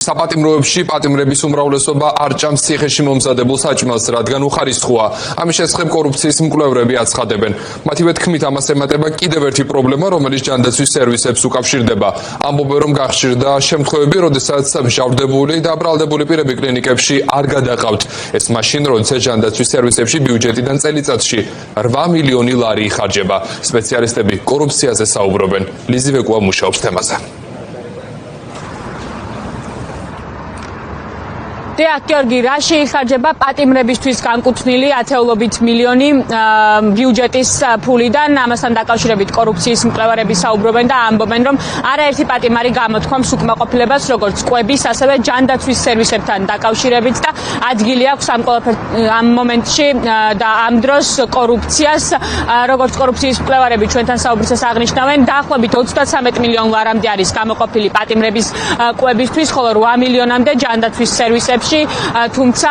Საპატიმროებში პატიმრების უმრავლესობა არ ჭამს ციხეში მომზადებულ საჭმელს, რადგან უხარისხოა. ამის შესახებ კორუფციის მკვლევრები აცხადებენ. მათივე თქმით, ამას ემატება კიდევ ერთი პრობლემა, რომელიც ჯანდაცვის სერვისებს უკავშირდება. ამბობენ, რომ გახშირდა შემთხვევები, როდესაც მჟავრდებული და ბრალდებული პირები კლინიკებში არ გადაყავთ. ეს მაშინ, როდესაც ჯანდაცვის სერვისებში ბიუჯეტიდან წელიწადში 8 მილიონი ლარი იხარჯება. სპეციალისტები კორუფციაზე საუბრობენ. ლიზი ვეკუა მუშაობს თემაზე. გიორგი, რა შეიხარჯება პატიმრებისთვის განკუთვნილი ათეულობით მილიონი ბიუჯეტის ფულიდან, ამასთან დაკავშირებით კორუფციის მკვლევარები საუბრობენ და ამბობენ, რომ არაერთი პატიმარი გამოთქვამს უკმაყოფილებას როგორც კვების, ასევე ჯანდაცვის სერვისებთან დაკავშირებით და ადგილი აქვს ამ მომენტში და ამ დროს კორუფციას, როგორც კორუფციის მკვლევარები ჩვენთან საუბრისას აღნიშნავენ, დაახლოებით 33 მილიონ ლარამდე არის გამოყოფილი პატიმრების კვებისთვის, ხოლო 8 მილიონამდე ჯანდაცვის სერვისებში. თუმცა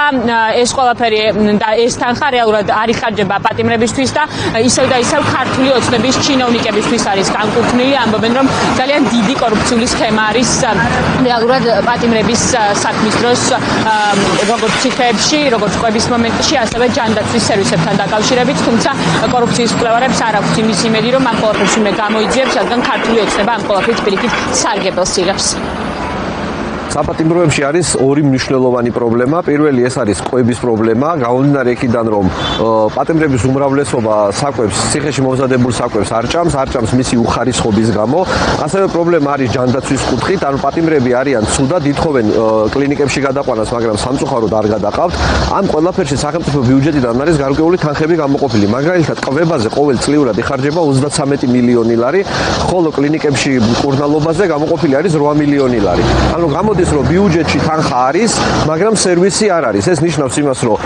ეს ყველაფერი და ეს თანხა რეალურად არ იხარჯება პატიმრებისთვის და ისევ და ისევ ქართული ოცნების ჩინოვნიკებისთვის არის განკუთვნილი. ამბობენ, რომ ძალიან დიდი კორუფციული სქემა არის რეალურად პატიმრების საქმის დროს, როგორც ციხეებში, როგორც კვების მომენტში, ასევე ჯანდაცვის სერვისებთან დაკავშირებით. თუმცა კორუფციის მკვლევარებს არ აქვს იმის იმედი, რომ ამ ყველაფერს უნდა გამოიძიებს, რადგან ქართული ოცნება ამ ყველაფერით პირიქით სარგებელს იღებს. საპატიმროებში არის ორი მნიშვნელოვანი პრობლემა. პირველი ეს არის კვების პრობლემა, გამომდინარე იქიდან, რომ პატიმრების უმრავლესობა საკვებს, ციხეში მომზადებულ საკვებს არ ჭამს მისი უხარისხობის გამო. ასევე პრობლემა არის ჯანდაცვის კუთხით, ანუ პატიმრები არიან ცუდად, ითხოვენ კლინიკებში გადაყვანას, მაგრამ სამწუხაროდ არ გადაყავთ. ამ ყველაფერში სახელმწიფო ბიუჯეტიდან არის გარკვეული თანხები გამოყოფილი. მაგალითად, კვებაზე ყოველწლიურად იხარჯება 33 მილიონი ლარი, ხოლო კლინიკებში მკურნალობაზე გამოყოფილი არის 8 მილიონი ლარი. ანუ გამოდის, რომ ბიუჯეტში თანხა არის, მაგრამ სერვისი არ არის. ეს ნიშნავს იმას, რომ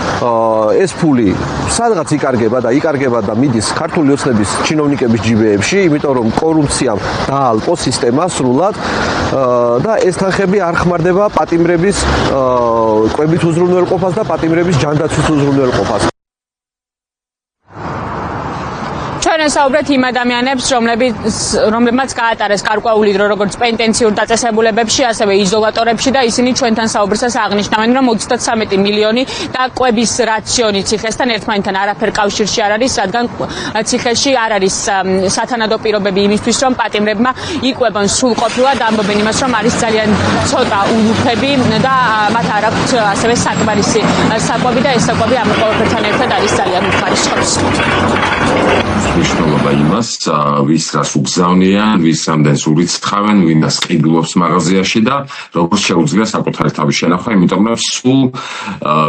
ეს ფული სადღაც იკარგება და მიდის ქართული ოცნების ჩინოვნიკების ჯიბეებში, იმიტომ რომ კორუფციამ დაალყო სისტემა სრულად და ეს თანხები არ ხმარდება პატიმრების კვებით უზრუნველყოფას და პატიმრების ჯანდაცვის უზრუნველყოფას. საუბრეთ იმ ადამიანებს, რომლებმაც გაატარეს გარკვეული დრო როგორც პენტენციურ დაწესებულებებში, ასევე იზოლატორებში და ისინი ჩვენთან საუბრისას აღნიშნავენ, რომ 33 მილიონი და კვების რაციონი ციხესთან ერთმანეთთან არაფერ კავშირში არ არის, რადგან ციხეში არ არის სათანადო პირობები იმისთვის, რომ პატიმრებმა იკვებონ სრულყოფილად. ამბობენ იმას, რომ არის ძალიან ცოტა ულუფები და მათ არ აქვთ ასევე საკმარისი საკვები და ეს საკვები ამ ყველაფერთან ერთად არის ძალიან უხარისხობს. მნიშვნელობა იმას, ვის რას უგზავნიან, ვის რამდენს ურიცხავენ, ვინას ყიდულობს მაღაზიაში და როგორც შეუძლია საკუთარი თავის შენახვა, იმიტომ რომ სულ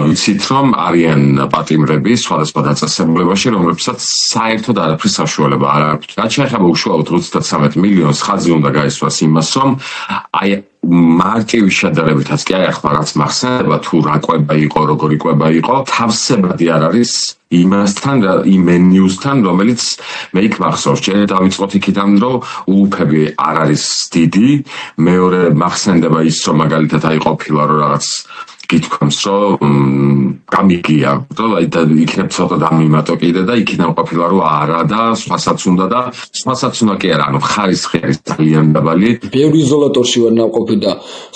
ვიცით, რომ არიან პატიმრები სხვადასხვა დაწესებულებაში, რომლებსაც საერთოდ არაფრის საშუალება არ აქვთ. რაც შეეხება უშუალოდ 33 მილიონს, ხაზი უნდა გაისვას იმას, რომ აი მარტივი შედარებითაც კი ახლა რაც მახსენდება თუ რა კვება იყო, როგორი კვება იყო, თავსებადი არ არის იმასთან, იმ მენიუსთან, რომელიც მე იქ მახსოვს. ჯერ დავიწყოთ იქიდან, რომ ულუფები არ არის დიდი, მეორე მახსენდება ის, რომ მაგალითად აი ყოფილა რომ რაღაც გითქვამს, რომ გამიგია, რომ იქნებ ცოტა დამიმატო კიდე და იქიდან ყოფილა რომ არა და სხვასაც უნდა და სხვასაც უნდა კი არა, ანუ ხარისხი არის ძალიან დაბალი. ბევრი იზოლატორში ვარ ნავყოფი და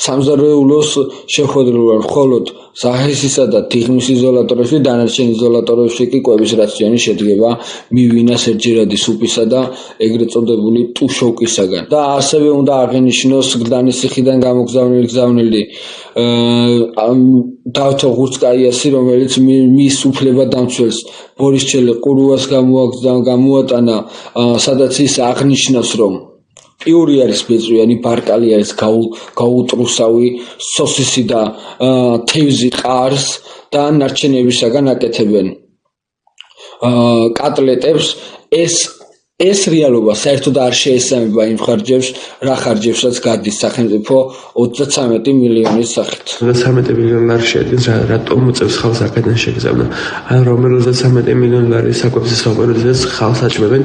სამზარეულოს შეხვედრილ ვარ მხოლოდ სახისისა და თიხმის იზოლატორებში, დანარჩენ იზოლატორებში კი კვების რაციონი შედგება მივინას ერთჯერადი სუპისა და ეგრეთ წოდებული ტუშოვკისაგან. და ასევე უნდა აღინიშნოს გლდანის ციხიდან გამოგზავნილი დავთო ღურცკაიასი, რომელიც მის უფლებადამცველს ბორის ჩელე-ყურუას გამოატანა, სადაც ის აღნიშნავს, რომ პიური არის ბეწვიანი, ბარკალი არის გაუტრუსავი, სოსისი და თევზი ყარს და ნარჩენებისაგან აკეთებენ კატლეტებს. ეს რეალობა საერთოდ არ შეესაბამება იმ ხარჯებს, რა ხარჯებსაც გადის სახელმწიფო 33 მილიონის სახით. 33 მილიონი ლარი შეადგენს, რატომ უწევს ხალხს აქედან შეგზავნა. ან რომელიც 33 მილიონი ლარი საკვებზე საუბრობენ, ხალხს აჭმევენ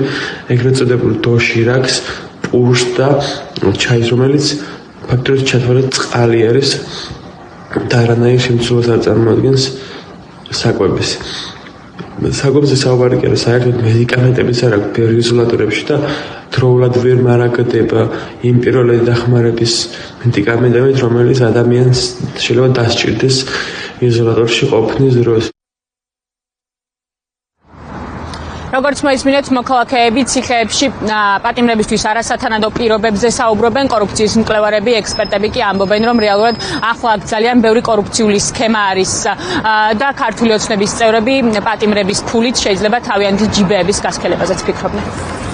ეგრეთ წოდებულ დოშირაკს, პურს და ჩაის, რომელიც ფაქტობრივად ჩათვალეთ წყალი არის და არანაირ შემცველობას არ წარმოადგენს საკვების. საკვებზე საუბარი კი არა, საერთოდ მედიკამენტებიც არ აქვს ბევრი იზოლატორებში და დროულად ვერ მარაგდება იმ პირველადი დახმარების მედიკამენტებით, რომელიც ადამიანს შეიძლება დასჭირდეს იზოლატორში ყოფნის დროს. როგორც მოისმინეთ, მოქალაქეები ციხეებში პატიმრებისთვის არასათანადო პირობებზე საუბრობენ, კორუფციის მკვლევარები, ექსპერტები კი ამბობენ, რომ რეალურად ახლა ძალიან ბევრი კორუფციული სქემა არის და ქართული ოცნების წევრები პატიმრების ფულით შეიძლება თავიანთი ჯიბეების გასქელებაზეც ფიქრობდნენ.